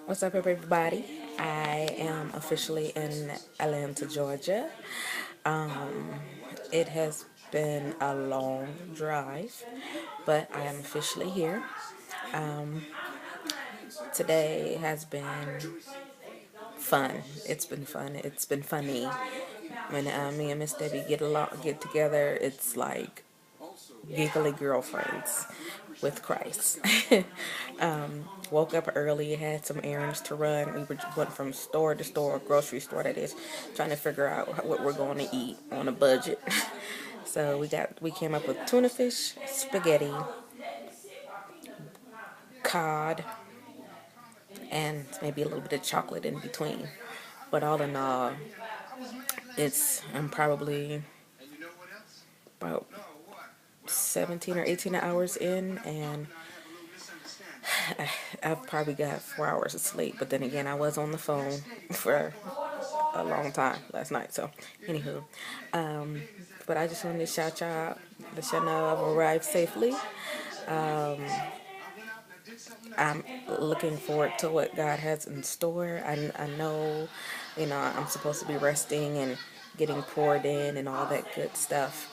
What's up, everybody? I am officially in Atlanta, Georgia. Um, it has been a long drive, but I am officially here. Um, Today has been fun. It's been fun. It's been funny. When me and Miss Debbie get together, it's like giggly girlfriends with Christ. Woke up early, had some errands to run. Went from store to store, grocery store that is, trying to figure out what we're going to eat on a budget. So we came up with tuna fish, spaghetti, cod, and maybe a little bit of chocolate in between. But all in all, I'm probably about 17 or 18 hours in, and I've probably got 4 hours of sleep. But then again, I was on the phone for a long time last night. So, anywho, um, but I just wanted to shout y'all out, let y'all know I've arrived safely. I'm looking forward to what God has in store. I know, I'm supposed to be resting and getting poured in and all that good stuff.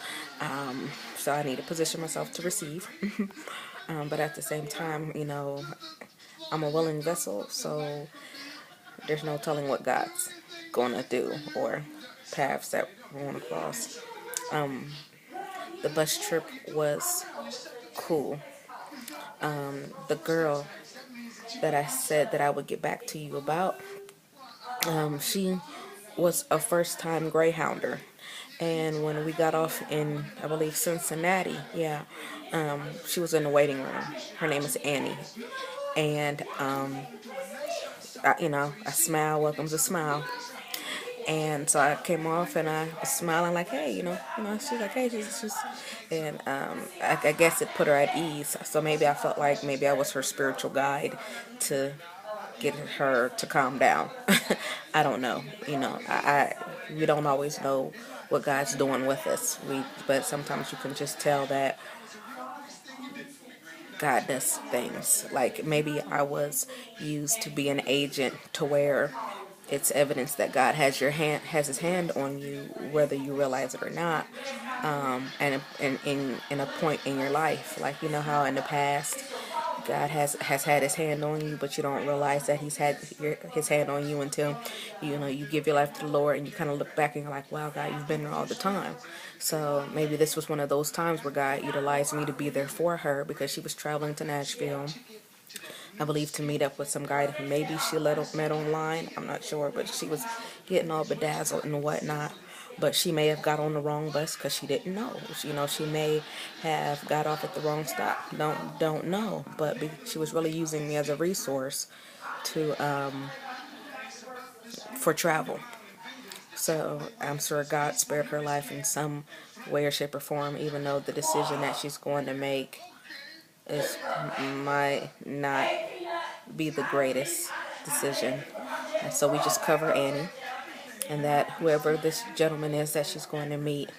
So I need to position myself to receive. But at the same time, I'm a willing vessel, so there's no telling what God's going to do or paths that we're going to cross. The bus trip was cool. The girl that I said that I would get back to you about, she was a first time Greyhounder. And when we got off in, I believe, Cincinnati, yeah, she was in the waiting room. Her name is Annie. And, a smile welcomes a smile. And so I came off and I was smiling like, hey, she's like, hey, she's and I guess it put her at ease. So maybe I felt like maybe I was her spiritual guide to get her to calm down. I don't know. We don't always know what God's doing with us. But sometimes you can just tell that God does things. Like maybe I was used to be an agent to where it's evidence that God has His hand on you, whether you realize it or not. And in a point in your life, like how in the past God has had His hand on you, but you don't realize that He's had His hand on you until you give your life to the Lord and you kind of look back and you're like, wow, God, you've been there all the time. So maybe this was one of those times where God utilized me to be there for her because she was traveling to Nashville, I believe, to meet up with some guy who maybe she met online. I'm not sure, but she was getting all bedazzled and whatnot. But she may have got on the wrong bus because she didn't know. She may have got off at the wrong stop. Don't know. But she was really using me as a resource to for travel. So I'm sure God spared her life in some way or shape or form, even though the decision that she's going to make might not be the greatest decision. And so we just cover Annie, and that whoever this gentleman is that she's going to meet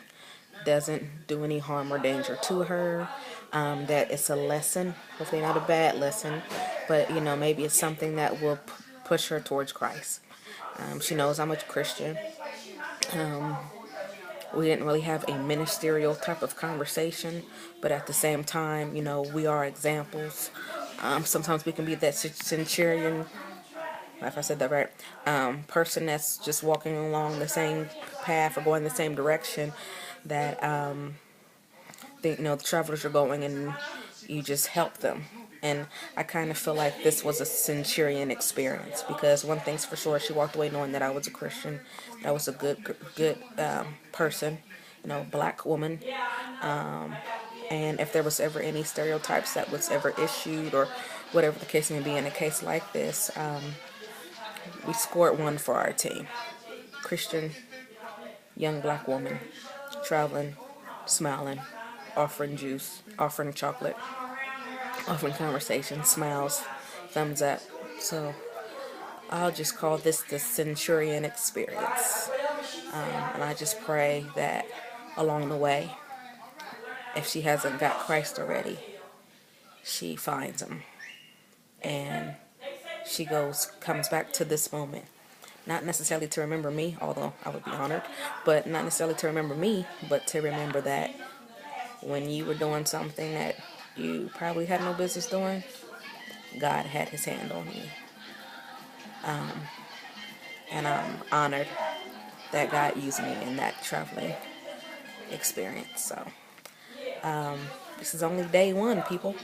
doesn't do any harm or danger to her. That it's a lesson, hopefully not a bad lesson, but maybe it's something that will push her towards Christ. She knows I'm a Christian. We didn't really have a ministerial type of conversation, but at the same time, we are examples. Sometimes we can be that centurion, if I said that right, person that's just walking along the same path or going the same direction that the travelers are going, and you just help them. And I kind of feel like this was a centurion experience because one thing's for sure, she walked away knowing that I was a Christian, that I was a good person, black woman. And if there was ever any stereotypes that was ever issued or whatever the case may be in a case like this, we scored one for our team. Christian, young black woman, traveling, smiling, offering juice, offering chocolate, offering conversation, smiles, thumbs up. So I'll just call this the Centurion experience. And I just pray that along the way, if she hasn't got Christ already, she finds him and she comes back to this moment. Not necessarily to remember me, although I would be honored, but not necessarily to remember me, but to remember that when you were doing something that you probably had no business doing, God had his hand on you. And I'm honored that God used me in that traveling experience. So this is only day one, people.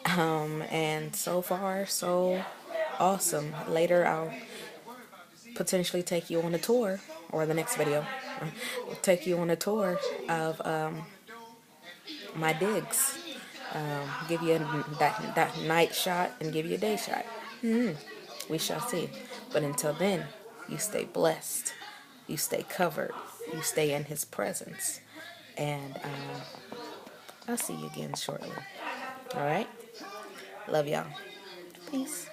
And so far, so awesome. Later, I'll potentially take you on a tour, or the next video, take you on a tour of my digs. Give you that night shot and give you a day shot. We shall see. But until then, you stay blessed. You stay covered. You stay in his presence. And I'll see you again shortly. All right? Love y'all. Peace.